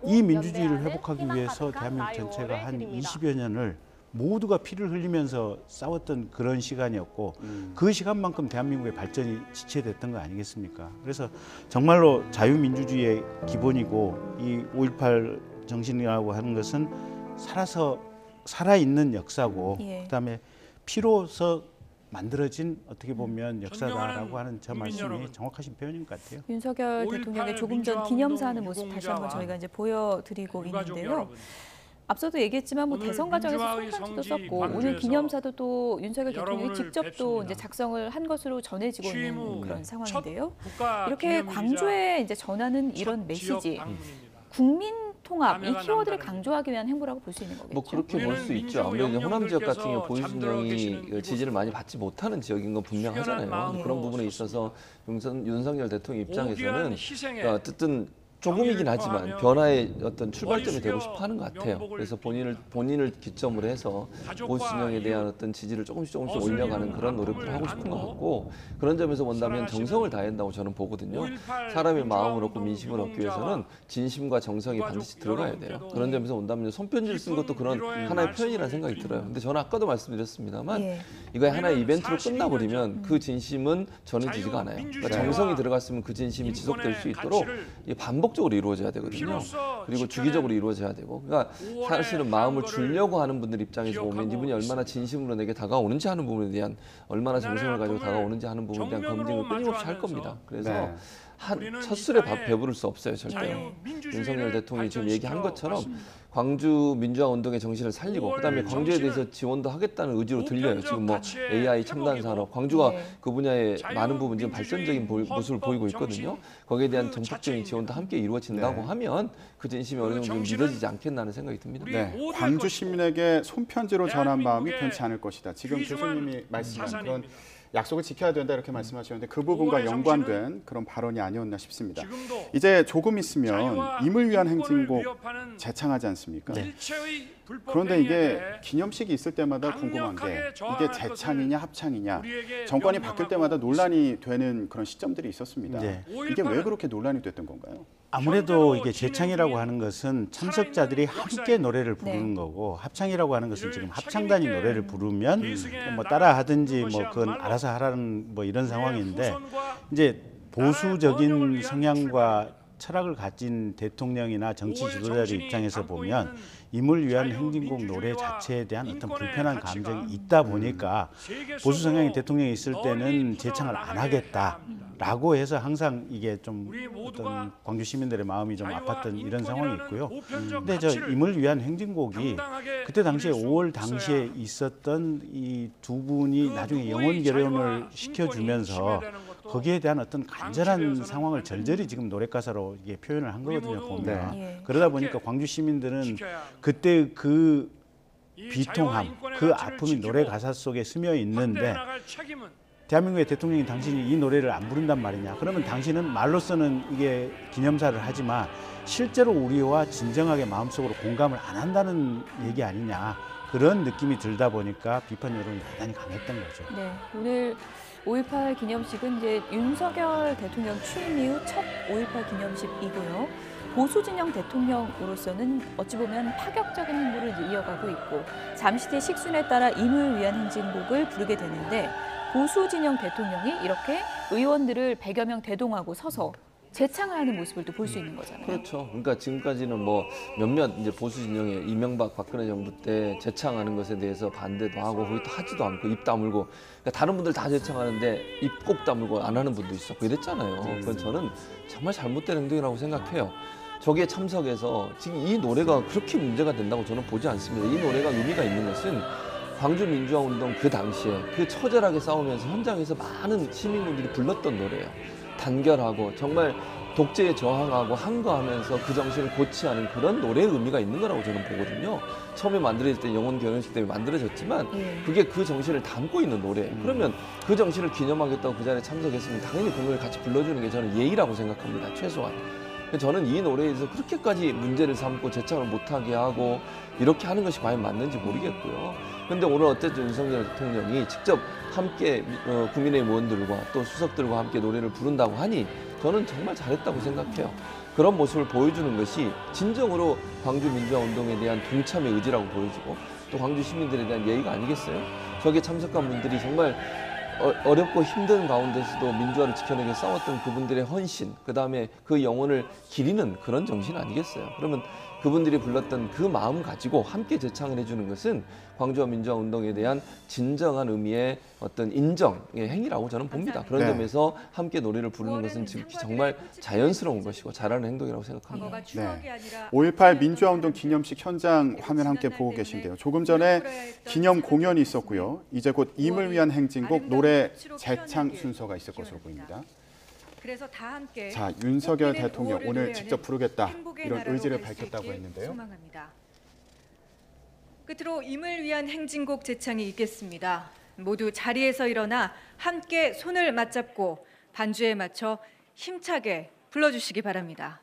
Speaker 4: 이 민주주의를 회복하기 위해서 대한민국 전체가 한 20여 년을 모두가 피를 흘리면서 싸웠던 그런 시간이었고 그 시간만큼 대한민국의 발전이 지체됐던 거 아니겠습니까? 그래서 정말로 자유민주주의의 기본이고 이 5.18 정신이라고 하는 것은 살아있는 역사고
Speaker 1: 예.
Speaker 4: 그다음에 피로서 만들어진 어떻게 보면 역사다라고 하는 저 말씀이 정확하신 표현인 것 같아요.
Speaker 1: 윤석열
Speaker 7: 5.18
Speaker 1: 대통령의 조금 전 기념사하는 모습 다시 한번
Speaker 7: 유공자와
Speaker 1: 저희가 이제 보여드리고
Speaker 7: 유가족
Speaker 1: 있는데요.
Speaker 7: 여러분,
Speaker 1: 앞서도 얘기했지만 뭐
Speaker 7: 오늘
Speaker 1: 대선 과정에서
Speaker 7: 민주화의
Speaker 1: 손편지도
Speaker 7: 성지
Speaker 1: 썼고 오늘
Speaker 7: 광주에서
Speaker 1: 기념사도 또 윤석열 대통령이
Speaker 7: 여러분을
Speaker 1: 직접 또
Speaker 7: 뵙습니다.
Speaker 1: 이제 작성을 한 것으로 전해지고
Speaker 7: 취임
Speaker 1: 있는
Speaker 7: 후
Speaker 1: 그런 상황인데요.
Speaker 7: 국가
Speaker 1: 이렇게
Speaker 7: 기념일이자
Speaker 1: 광주에 이제 전하는 이런
Speaker 7: 첫
Speaker 1: 메시지,
Speaker 7: 지역 방문입니다.
Speaker 1: 국민 통합 이
Speaker 7: 참여가
Speaker 1: 키워드를
Speaker 7: 남다릅니다.
Speaker 1: 강조하기 위한 행보라고 볼 수 있는 거겠죠.
Speaker 3: 뭐 그렇게 볼 수
Speaker 7: 우리는
Speaker 3: 있죠. 아무래도
Speaker 7: 민주
Speaker 3: 호남 지역 같은 경우
Speaker 7: 영령들께서
Speaker 3: 보수
Speaker 7: 잠들어 계시는
Speaker 3: 진영이 지지를 많이 받지 못하는 지역인 건 분명하잖아요.
Speaker 7: 마음으로
Speaker 3: 그런 부분에 있어서 윤석열 대통령 입장에서는
Speaker 7: 오기한 희생에
Speaker 3: 어쨌든 조금이긴 하지만
Speaker 7: 정의를
Speaker 3: 변화의 어떤 출발점이
Speaker 7: 머리
Speaker 3: 되고
Speaker 7: 숙여
Speaker 3: 싶어 하는 것 같아요.
Speaker 7: 명복을
Speaker 3: 그래서
Speaker 7: 빕니다.
Speaker 3: 본인을 기점으로 해서
Speaker 7: 가족과
Speaker 3: 보수 진영에 대한
Speaker 7: 이웃,
Speaker 3: 어떤 지지를 조금씩
Speaker 7: 어슬리는
Speaker 3: 올려가는 그런 노력을
Speaker 7: 아픔을
Speaker 3: 하고 싶은 것
Speaker 7: 안고
Speaker 3: 같고 그런 점에서 본다면
Speaker 7: 살아가시는
Speaker 3: 정성을 다해야 한다고 저는 보거든요.
Speaker 7: 5.18
Speaker 3: 사람의 마음을 얻고
Speaker 7: 민주화운동
Speaker 3: 민심을 얻기
Speaker 7: 유공자와
Speaker 3: 위해서는 진심과 정성이
Speaker 7: 유가족
Speaker 3: 반드시 들어가야 돼요.
Speaker 7: 여러분께도
Speaker 3: 그런 점에서 본다면 손편지를 쓴 것도 그런
Speaker 7: 위로의
Speaker 3: 하나의
Speaker 7: 말씀을
Speaker 3: 표현이라는 생각이
Speaker 7: 드립니다.
Speaker 3: 들어요. 근데 저는 아까도 말씀드렸습니다만
Speaker 1: 예.
Speaker 3: 이거의 하나의
Speaker 7: 우리는
Speaker 3: 이벤트로
Speaker 7: 42년
Speaker 3: 끝나버리면
Speaker 7: 전
Speaker 3: 그 진심은 저는 지지가 않아요. 그러니까
Speaker 7: 자유민주주의와
Speaker 3: 정성이 들어갔으면 그 진심이 지속될 수 있도록 이게 반복적으로 이루어져야 되거든요.
Speaker 7: 피로써
Speaker 3: 그리고
Speaker 7: 지켜낸
Speaker 3: 주기적으로 이루어져야 되고 그러니까
Speaker 7: 5월에
Speaker 3: 사실은 마음을
Speaker 7: 한 거를
Speaker 3: 주려고 하는 분들 입장에서 보면
Speaker 7: 기억하고
Speaker 3: 이분이 얼마나
Speaker 7: 있습니다.
Speaker 3: 진심으로 내게 다가오는지 하는 부분에 대한 얼마나 정성을 가지고
Speaker 7: 아픔을
Speaker 3: 다가오는지 하는 부분에 대한
Speaker 7: 정면으로
Speaker 3: 검증을 끊임없이 할
Speaker 7: 마주하면서
Speaker 3: 겁니다. 그래서
Speaker 2: 네.
Speaker 3: 한 첫 술에 밥 배부를 수 없어요, 절대.
Speaker 7: 자유민주주의를
Speaker 3: 윤석열 대통령이 지금 얘기한
Speaker 7: 발전시켜
Speaker 3: 것처럼
Speaker 7: 왔습니다.
Speaker 3: 광주 민주화 운동의 정신을 살리고
Speaker 7: 5월
Speaker 3: 그다음에 광주에 대해서
Speaker 7: 정신은
Speaker 3: 지원도 하겠다는 의지로 들려요.
Speaker 7: 보편적
Speaker 3: 지금 뭐
Speaker 7: 가치의
Speaker 3: AI 첨단
Speaker 7: 회복이고
Speaker 3: 산업, 광주가
Speaker 1: 네.
Speaker 3: 그 분야에
Speaker 7: 자유,
Speaker 3: 많은 부분 지금
Speaker 7: 민주주의,
Speaker 3: 발전적인 모습을
Speaker 7: 헌법
Speaker 3: 보이고 있거든요.
Speaker 7: 정신,
Speaker 3: 거기에 대한
Speaker 7: 그
Speaker 3: 정책적인
Speaker 7: 자체입니다.
Speaker 3: 지원도 함께 이루어진다고
Speaker 2: 네.
Speaker 3: 하면 그 진심이 어느 정도 좀
Speaker 7: 정신은
Speaker 3: 믿어지지 않겠나 하는 생각이 듭니다.
Speaker 7: 우리
Speaker 2: 네,
Speaker 7: 모두의
Speaker 2: 광주
Speaker 7: 것이고
Speaker 2: 시민에게 손편지로 전한 마음이
Speaker 7: 대한민국의
Speaker 2: 편치 않을 것이다. 지금
Speaker 7: 귀중한
Speaker 2: 교수님이 말씀한 그런
Speaker 7: 자산입니다.
Speaker 2: 약속을 지켜야 된다 이렇게 말씀하셨는데 그 부분과
Speaker 7: 5월의
Speaker 2: 연관된 그런 발언이 아니었나 싶습니다.
Speaker 7: 지금도
Speaker 2: 이제 조금 있으면
Speaker 7: 자유와
Speaker 2: 임을 위한
Speaker 7: 인권을
Speaker 2: 행진곡
Speaker 7: 위협하는
Speaker 2: 재창하지 않습니까?
Speaker 7: 일체의 불법
Speaker 2: 그런데
Speaker 7: 행위에
Speaker 2: 이게
Speaker 7: 대해
Speaker 2: 기념식이 있을 때마다 궁금한 게
Speaker 7: 강력하게
Speaker 2: 이게
Speaker 7: 저항할
Speaker 2: 재창이냐 합창이냐
Speaker 7: 우리에게
Speaker 2: 정권이 바뀔
Speaker 7: 명령하고
Speaker 2: 때마다 논란이 되는 그런 시점들이 있었습니다.
Speaker 4: 네.
Speaker 2: 이게 왜 그렇게 논란이 됐던 건가요?
Speaker 4: 아무래도 이게
Speaker 7: 현재로
Speaker 4: 재창이라고
Speaker 7: 진행
Speaker 4: 하는 것은 참석자들이
Speaker 7: 살아있는
Speaker 4: 함께
Speaker 7: 역사입니다.
Speaker 4: 노래를 부르는
Speaker 1: 네.
Speaker 4: 거고 합창이라고 하는 것은
Speaker 7: 이를
Speaker 4: 지금
Speaker 7: 책임
Speaker 4: 합창단이
Speaker 7: 있게
Speaker 4: 노래를 부르면
Speaker 7: 계승해
Speaker 4: 뭐
Speaker 7: 나갈
Speaker 4: 따라 하든지
Speaker 7: 것이야
Speaker 4: 뭐 그건
Speaker 7: 말로
Speaker 4: 알아서 하라는 뭐 이런
Speaker 7: 우리의
Speaker 4: 상황인데
Speaker 7: 후손과
Speaker 4: 이제
Speaker 7: 번영을
Speaker 4: 보수적인
Speaker 7: 위한
Speaker 4: 성향과 철학을 가진 대통령이나 정치
Speaker 7: 5월
Speaker 4: 지도자들
Speaker 7: 정신이
Speaker 4: 입장에서
Speaker 7: 담고
Speaker 4: 보면
Speaker 7: 있는
Speaker 4: 임을 위한
Speaker 7: 자유,
Speaker 4: 행진곡 노래
Speaker 7: 민주주의와
Speaker 4: 자체에 대한 어떤
Speaker 7: 인권의
Speaker 4: 불편한
Speaker 7: 가치가
Speaker 4: 감정이 있다 보니까
Speaker 7: 세계
Speaker 4: 보수 성향의
Speaker 7: 속으로
Speaker 4: 대통령이 있을 때는
Speaker 7: 널리
Speaker 4: 재창을 안
Speaker 7: 퍼져나가게 해야 합니다.
Speaker 4: 하겠다라고 해서 항상 이게 좀
Speaker 7: 우리 모두가
Speaker 4: 어떤 광주 시민들의 마음이 좀
Speaker 7: 자유와
Speaker 4: 아팠던 이런 상황이
Speaker 7: 인권이라는
Speaker 4: 있고요.
Speaker 7: 보편적
Speaker 4: 근데 저
Speaker 7: 가치를
Speaker 4: 임을 위한 행진곡이
Speaker 7: 당당하게
Speaker 4: 그때 당시에
Speaker 7: 누릴 수
Speaker 4: 5월
Speaker 7: 있어야
Speaker 4: 당시에
Speaker 7: 합니다.
Speaker 4: 있었던 이 두 분이
Speaker 7: 그
Speaker 4: 나중에
Speaker 7: 누구의
Speaker 4: 영혼 결혼을
Speaker 7: 자유와
Speaker 4: 시켜주면서
Speaker 7: 인권이 침해되는 것도
Speaker 4: 거기에 대한 어떤 간절한
Speaker 7: 방치되어서는
Speaker 4: 상황을
Speaker 7: 안 됩니다.
Speaker 4: 절절히 지금 노랫가사로 이게 표현을 한
Speaker 7: 우리
Speaker 4: 거거든요.
Speaker 7: 모두
Speaker 4: 보면
Speaker 1: 네.
Speaker 4: 그러다 보니까
Speaker 7: 함께
Speaker 4: 광주 시민들은
Speaker 7: 지켜야 합니다.
Speaker 4: 그때 그
Speaker 7: 이 자유와
Speaker 4: 비통함,
Speaker 7: 인권의
Speaker 4: 그
Speaker 7: 가치를
Speaker 4: 아픔이
Speaker 7: 지키고
Speaker 4: 노래 가사 속에 스며 있는데
Speaker 7: 확대해 나갈 책임은
Speaker 4: 대한민국의 대통령이 당신이 이 노래를 안 부른단 말이냐. 그러면 당신은 말로서는 이게 기념사를 하지만 실제로 우리와 진정하게 마음속으로 공감을 안 한다는 얘기 아니냐. 그런 느낌이 들다 보니까 비판 여론이 대단히 강했던 거죠.
Speaker 1: 네, 오늘 5.18 기념식은 이제 윤석열 대통령 취임 이후 첫 5.18 기념식이고요. 보수 진영 대통령으로서는 어찌 보면 파격적인 행보를 이제 이어가고 있고 잠시 뒤 식순에 따라 임을 위한 행진곡을 부르게 되는데 보수 진영 대통령이 이렇게 의원들을 100여 명 대동하고 서서 재창을 하는 모습을 또 볼 수 있는 거잖아요.
Speaker 3: 그렇죠. 그러니까 지금까지는 뭐 몇몇 이제 보수 진영의 이명박 박근혜 정부 때 재창하는 것에 대해서 반대도 하고 거기 또 하지도 않고 입 다물고 그러니까 다른 분들 다 재창하는데 입 꼭 다물고 안 하는 분도 있었고 이랬잖아요. 그건 저는 정말 잘못된 행동이라고 생각해요. 저기에 참석해서 지금 이 노래가 그렇게 문제가 된다고 저는 보지 않습니다. 이 노래가 의미가 있는 것은 광주 민주화운동 그 당시에 그 처절하게 싸우면서 현장에서 많은 시민분들이 불렀던 노래예요. 단결하고 정말 독재에 저항하고 항거하면서 그 정신을 고취하는 그런 노래의 의미가 있는 거라고 저는 보거든요. 처음에 만들어질 때 영혼 결혼식 때문에 만들어졌지만 그게 그 정신을 담고 있는 노래예요. 그러면 그 정신을 기념하겠다고 그 자리에 참석했으면 당연히 그 노래를 같이 불러주는 게 저는 예의라고 생각합니다. 최소한. 저는 이 노래에 대해서 그렇게까지 문제를 삼고 재창을 못하게 하고 이렇게 하는 것이 과연 맞는지 모르겠고요. 그런데 오늘 어쨌든 윤석열 대통령이 직접 함께 국민의힘 의원들과 또 수석들과 함께 노래를 부른다고 하니 저는 정말 잘했다고 생각해요. 그런 모습을 보여주는 것이 진정으로 광주 민주화운동에 대한 동참의 의지라고 보여지고 또 광주 시민들에 대한 예의가 아니겠어요? 저기에 참석한 분들이 정말 어렵고 힘든 가운데서도 민주화를 지켜내기 위해 싸웠던 그분들의 헌신, 그다음에 그 영혼을 기리는 그런 정신 아니겠어요? 그러면 그분들이 불렀던 그 마음 가지고 함께 재창을 해주는 것은 광주와 민주화 운동에 대한 진정한 의미의 어떤 인정의 행위라고 저는 봅니다. 그런
Speaker 2: 네.
Speaker 3: 점에서 함께 노래를 부르는 것은 지금 정말 자연스러운 것이고 잘하는 행동이라고 생각합니다.
Speaker 2: 네. 5.18 민주화운동 기념식 현장 화면 함께 보고 계신데요. 조금 전에 기념 공연이 있었고요. 이제 곧 임을 위한 행진곡 노래 재창 순서가 있을 것으로 보입니다.
Speaker 6: 그래서 다 함께
Speaker 2: 자, 윤석열
Speaker 6: 꽃피는
Speaker 2: 대통령
Speaker 6: 5월을
Speaker 2: 오늘
Speaker 6: 노래하는
Speaker 2: 직접 부르겠다
Speaker 6: 행복의
Speaker 2: 이런
Speaker 6: 나라로
Speaker 2: 의지를
Speaker 6: 갈수
Speaker 2: 밝혔다고
Speaker 6: 있길
Speaker 2: 했는데요.
Speaker 6: 소망합니다. 끝으로 임을 위한 행진곡 재창이 있겠습니다. 모두 자리에서 일어나 함께 손을 맞잡고 반주에 맞춰 힘차게 불러주시기 바랍니다.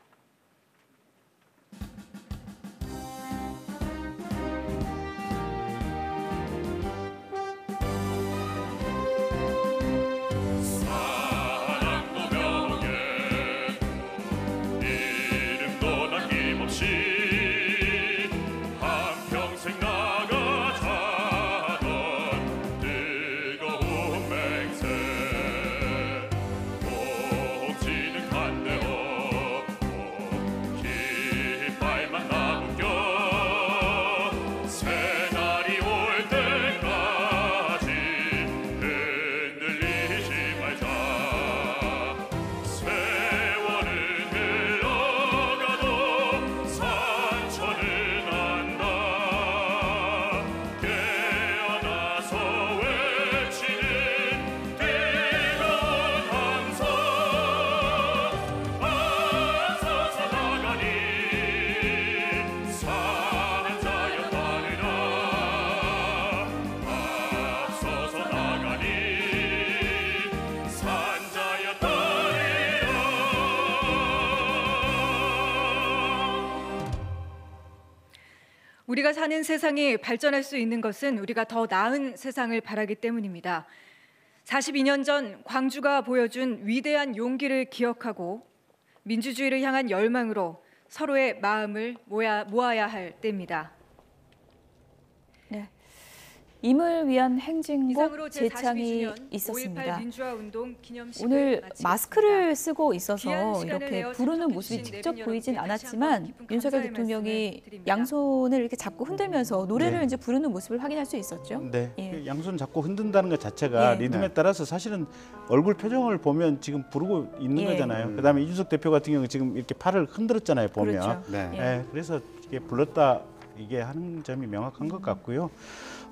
Speaker 6: 우리가 사는 세상이 발전할 수 있는 것은 우리가 더 나은 세상을 바라기 때문입니다. 42년 전 광주가 보여준 위대한 용기를 기억하고 민주주의를 향한 열망으로 서로의 마음을 모아야 할 때입니다.
Speaker 1: 네. 임을 위한 행진곡
Speaker 6: 이상으로
Speaker 1: 재창이
Speaker 6: 제42주년 5.18
Speaker 1: 있었습니다.
Speaker 6: 민주화운동 기념식을
Speaker 1: 오늘
Speaker 6: 마치겠습니다.
Speaker 1: 마스크를 쓰고 있어서
Speaker 6: 귀한 시간을
Speaker 1: 이렇게
Speaker 6: 내어
Speaker 1: 부르는
Speaker 6: 참석해
Speaker 1: 모습이
Speaker 6: 주신
Speaker 1: 직접
Speaker 6: 내빈
Speaker 1: 보이진
Speaker 6: 여러분께 다시
Speaker 1: 않았지만
Speaker 6: 한번 깊은
Speaker 1: 윤석열
Speaker 6: 감사의
Speaker 1: 대통령이
Speaker 6: 말씀을 드립니다.
Speaker 1: 양손을 이렇게 잡고 흔들면서 노래를
Speaker 4: 네.
Speaker 1: 이제 부르는 모습을 확인할 수 있었죠.
Speaker 4: 네,
Speaker 1: 예.
Speaker 4: 그 양손 잡고 흔든다는 것 자체가
Speaker 1: 예.
Speaker 4: 리듬에
Speaker 2: 네.
Speaker 4: 따라서 사실은 얼굴 표정을 보면 지금 부르고 있는
Speaker 1: 예.
Speaker 4: 거잖아요. 그다음에 이준석 대표 같은 경우 지금 이렇게 팔을 흔들었잖아요. 보면.
Speaker 1: 그렇죠.
Speaker 2: 네.
Speaker 1: 예.
Speaker 4: 예, 그래서 이게 불렀다 이게 하는 점이 명확한 것 같고요.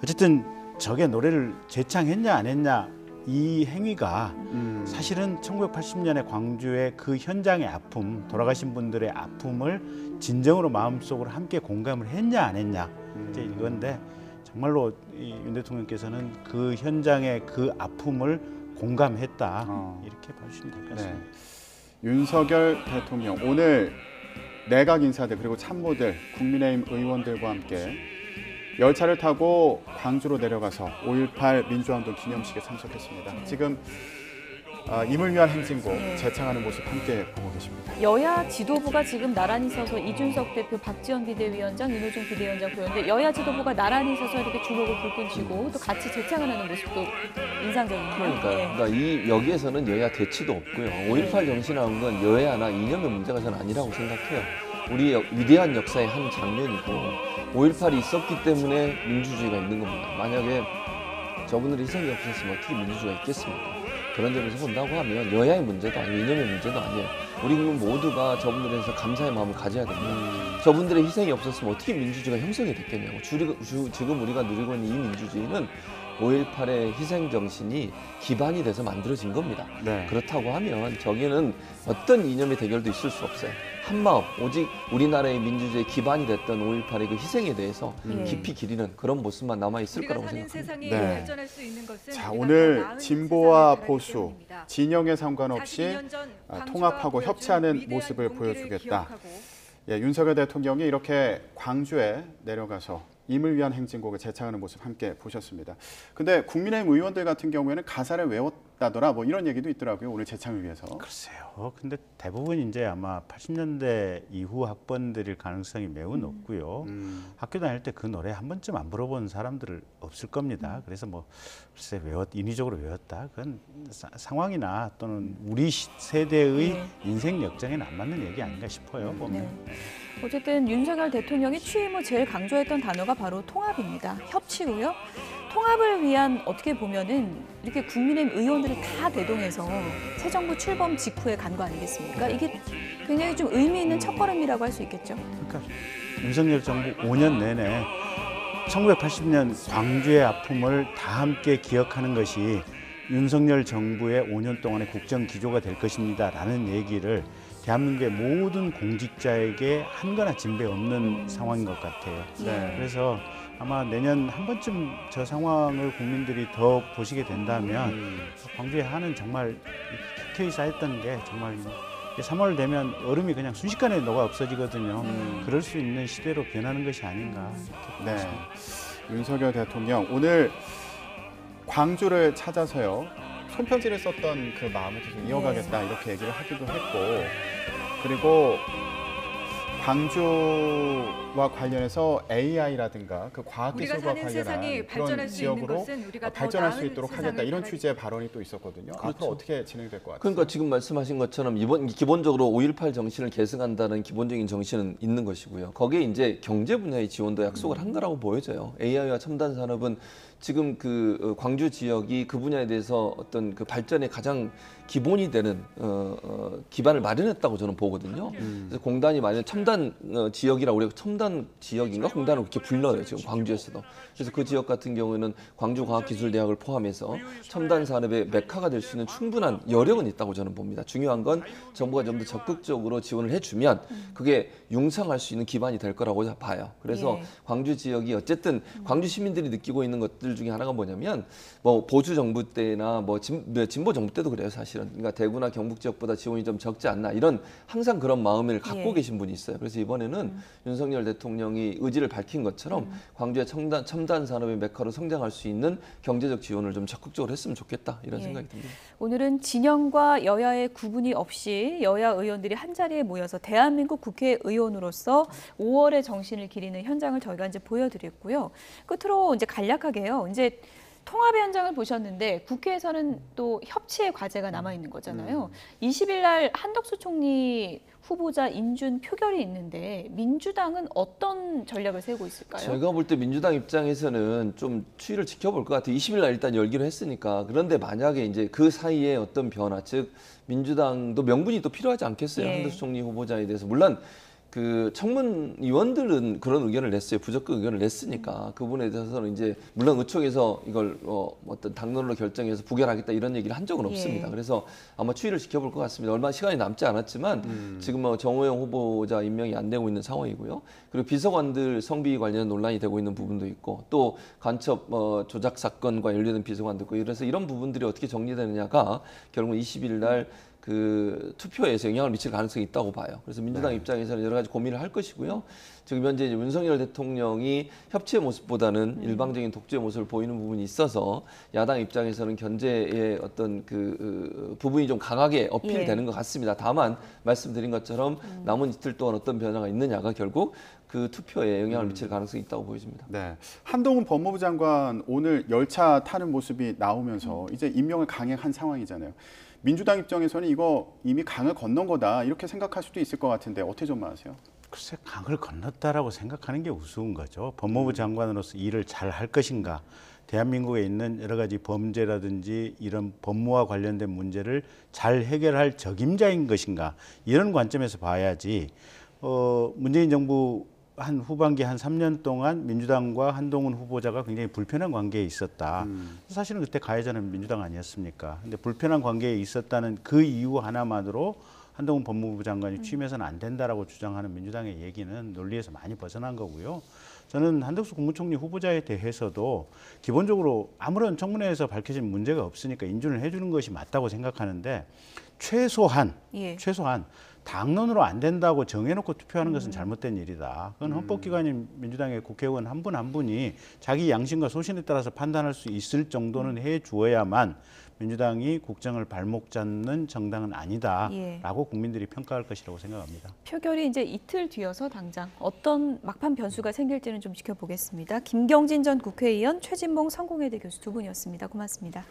Speaker 4: 어쨌든 저게 노래를 재창했냐 안 했냐 이 행위가 사실은 1980년에 광주의 그 현장의 아픔, 돌아가신 분들의 아픔을 진정으로 마음속으로 함께 공감을 했냐 안 했냐 이제 이건데 정말로 윤 대통령께서는 그 현장의 그 아픔을 공감했다 이렇게 봐주시면 될 것 같습니다.
Speaker 2: 네. 윤석열 대통령 오늘 내각 인사들 그리고 참모들 국민의힘 의원들과 함께 열차를 타고 광주로 내려가서 5.18 민주화운동 기념식에 참석했습니다. 지금 임을 위한 행진곡 재창하는 모습 함께 보고 계십니다.
Speaker 1: 여야 지도부가 지금 나란히 서서 이준석 대표, 박지원 비대위원장, 윤호중 비대위원장 보였는데 여야 지도부가 나란히 서서 이렇게 주먹을 불끈 쥐고 또 같이 재창을 하는 모습도 인상적이네요.
Speaker 3: 그러니까 여기에서는 여야 대치도 없고요. 5.18 정신이라는 건 여야나 이념의 문제가 저는 아니라고 생각해요. 우리 위대한 역사의 한 장면이고 5.18이 있었기 때문에 민주주의가 있는 겁니다. 만약에 저분들이 희생이 없었으면 어떻게 민주주의가 있겠습니까? 그런 점에서 본다고 하면 여야의 문제도 아니고 이념의 문제도 아니에요. 우리 국민 모두가 저분들에 대해서 감사의 마음을 가져야 됩니다. 저분들의 희생이 없었으면 어떻게 민주주의가 형성이 됐겠냐고. 지금 우리가 누리고 있는 이 민주주의는 5.18의 희생 정신이 기반이 돼서 만들어진 겁니다.
Speaker 2: 네.
Speaker 3: 그렇다고 하면 저기는 어떤 이념의 대결도 있을 수 없어요. 한마음, 오직 우리나라의 민주주의의 기반이 됐던 5.18의 그 희생에 대해서 깊이 기리는 그런 모습만 남아있을
Speaker 6: 우리가
Speaker 3: 거라고
Speaker 6: 사는
Speaker 3: 생각합니다.
Speaker 6: 세상이
Speaker 2: 네.
Speaker 6: 발전할 수 있는 것은
Speaker 2: 자,
Speaker 6: 우리가 더
Speaker 2: 오늘
Speaker 6: 나은
Speaker 2: 진보와
Speaker 6: 세상을
Speaker 2: 보수,
Speaker 6: 바라기 때문입니다.
Speaker 2: 진영에 상관없이
Speaker 6: 42년 전 광주가
Speaker 2: 통합하고
Speaker 6: 보여준
Speaker 2: 협치하는
Speaker 6: 위대한
Speaker 2: 모습을
Speaker 6: 공기를
Speaker 2: 보여주겠다.
Speaker 6: 기억하고
Speaker 2: 예, 윤석열 대통령이 이렇게 광주에 내려가서 임을 위한 행진곡을 제창하는 모습 함께 보셨습니다. 근데 국민의힘 의원들 같은 경우에는 가사를 외웠다더라 뭐 이런 얘기도 있더라고요. 오늘 제창을 위해서.
Speaker 4: 글쎄요. 근데 대부분 이제 아마 80년대 이후 학번들일 가능성이 매우 높고요. 학교 다닐 때 그 노래 한 번쯤 안 불러본 사람들 없을 겁니다. 그래서 뭐 글쎄 인위적으로 외웠다. 그건 상황이나 또는 우리 세대의 인생 역정에는 안 맞는 얘기 아닌가 싶어요. 보면.
Speaker 1: 어쨌든 윤석열 대통령이 취임 후 제일 강조했던 단어가 바로 통합입니다. 협치고요. 통합을 위한 어떻게 보면은 이렇게 국민의힘 의원들이 다 대동해서 새 정부 출범 직후에 간 거 아니겠습니까? 이게 굉장히 좀 의미 있는 첫걸음이라고 할 수 있겠죠.
Speaker 4: 그러니까 윤석열 정부 5년 내내 1980년 광주의 아픔을 다 함께 기억하는 것이 윤석열 정부의 5년 동안의 국정 기조가 될 것입니다라는 얘기를 대한민국의 모든 공직자에게 한거나 진배 없는 상황인 것 같아요.
Speaker 2: 네.
Speaker 4: 그래서 아마 내년 한 번쯤 저 상황을 국민들이 더 보시게 된다면 광주의 한은 정말 켜켜이 쌓였던 게 정말 3월 되면 얼음이 그냥 순식간에 녹아 없어지거든요. 그럴 수 있는 시대로 변하는 것이 아닌가.
Speaker 2: 네. 윤석열 대통령 오늘 광주를 찾아서요. 손편지를 썼던 그 마음을 계속 이어가겠다 이렇게 얘기를 하기도 했고 그리고 광주와 관련해서 AI라든가 그 과학기술과 관련한 그런 지역으로 발전할 수 있도록 하겠다 이런 취지의 발언이 또 있었거든요. 앞으로 어떻게 진행될 것 같아요?
Speaker 3: 그러니까 지금 말씀하신 것처럼 기본적으로 5.18 정신을 계승한다는 기본적인 정신은 있는 것이고요. 거기에 이제 경제 분야의 지원도 약속을 한 거라고 보여져요. AI와 첨단 산업은 지금 그 광주 지역이 그 분야에 대해서 어떤 그 발전의 가장 기본이 되는 기반을 마련했다고 저는 보거든요. 그래서 공단이 마련 첨단 지역이라고 우리가 첨단 지역인가 공단을 그렇게 불러요. 지금 광주에서도. 그래서 그 지역 같은 경우에는 광주과학기술대학을 포함해서 첨단 산업의 메카가 될 수 있는 충분한 여력은 있다고 저는 봅니다. 중요한 건 정부가 좀 더 적극적으로 지원을 해주면 그게 융성할 수 있는 기반이 될 거라고 봐요. 그래서 광주 지역이 어쨌든 광주 시민들이 느끼고 있는 것들 중에 하나가 뭐냐면 뭐 보수 정부 때나 뭐 진보 정부 때도 그래요, 사실은. 그러니까 대구나 경북 지역보다 지원이 좀 적지 않나 이런 항상 그런 마음을 갖고 계신 분이 있어요. 그래서 이번에는 윤석열 대통령이 의지를 밝힌 것처럼 광주의 첨단 산업의 메카로 성장할 수 있는 경제적 지원을 좀 적극적으로 했으면 좋겠다 이런 생각이 듭니다.
Speaker 1: 오늘은 진영과 여야의 구분이 없이 여야 의원들이 한자리에 모여서 대한민국 국회의원으로서 5월의 정신을 기리는 현장을 저희가 이제 보여드렸고요. 끝으로 이제 간략하게요. 이제 통합의 현장을 보셨는데 국회에서는 또 협치의 과제가 남아 있는 거잖아요. 20일 날 한덕수 총리 후보자 인준 표결이 있는데 민주당은 어떤 전략을 세우고 있을까요?
Speaker 3: 제가 볼 때 민주당 입장에서는 좀 추이를 지켜볼 것 같아요. 20일 날 일단 열기로 했으니까. 그런데 만약에 이제 그 사이에 어떤 변화, 즉 민주당도 명분이 또 필요하지 않겠어요. 한덕수 총리 후보자에 대해서. 물론 그 청문 위원들은 그런 의견을 냈어요. 부적격 의견을 냈으니까 그 부분에 대해서는 이제 물론 의총에서 이걸 어떤 당론으로 결정해서 부결하겠다 이런 얘기를 한 적은 없습니다. 그래서 아마 추이를 지켜볼 것 같습니다. 얼마 시간이 남지 않았지만 지금 뭐 정호영 후보자 임명이 안 되고 있는 상황이고요. 그리고 비서관들 성비 관련 논란이 되고 있는 부분도 있고 또 간첩 조작 사건과 연루된 비서관도 있고 그래서 이런 부분들이 어떻게 정리되느냐가 결국 20일 날 그 투표에서 영향을 미칠 가능성이 있다고 봐요. 그래서 민주당 입장에서는 여러 가지 고민을 할 것이고요. 지금 현재 윤석열 대통령이 협치의 모습보다는 일방적인 독주의 모습을 보이는 부분이 있어서 야당 입장에서는 견제의 어떤 그 부분이 좀 강하게 어필되는 것 같습니다. 다만 말씀드린 것처럼 남은 이틀 동안 어떤 변화가 있느냐가 결국 그 투표에 영향을 미칠 가능성이 있다고 보여집니다.
Speaker 2: 네, 한동훈 법무부 장관 오늘 열차 타는 모습이 나오면서 이제 임명을 강행한 상황이잖아요. 민주당 입장에서는 이거 이미 강을 건넌 거다 이렇게 생각할 수도 있을 것 같은데 어떻게 전망하세요?
Speaker 4: 글쎄 강을 건넜다라고 생각하는 게 우스운 거죠. 법무부 장관으로서 일을 잘 할 것인가. 대한민국에 있는 여러 가지 범죄라든지 이런 법무와 관련된 문제를 잘 해결할 적임자인 것인가 이런 관점에서 봐야지 문재인 정부 한 후반기 한 3년 동안 민주당과 한동훈 후보자가 굉장히 불편한 관계에 있었다. 사실은 그때 가해자는 민주당 아니었습니까? 근데 불편한 관계에 있었다는 그 이유 하나만으로 한동훈 법무부 장관이 취임해서는 안 된다라고 주장하는 민주당의 얘기는 논리에서 많이 벗어난 거고요. 저는 한덕수 국무총리 후보자에 대해서도 기본적으로 아무런 청문회에서 밝혀진 문제가 없으니까 인준을 해주는 것이 맞다고 생각하는데 최소한 당론으로 안 된다고 정해놓고 투표하는 것은 잘못된 일이다. 그건 헌법기관인 민주당의 국회의원 한 분 한 분이 자기 양심과 소신에 따라서 판단할 수 있을 정도는 해 주어야만 민주당이 국정을 발목 잡는 정당은 아니다라고 국민들이 평가할 것이라고 생각합니다.
Speaker 1: 표결이 이제 이틀 뒤여서 당장 어떤 막판 변수가 생길지는 좀 지켜보겠습니다. 김경진 전 국회의원, 최진봉 성공회대 교수 두 분이었습니다. 고맙습니다.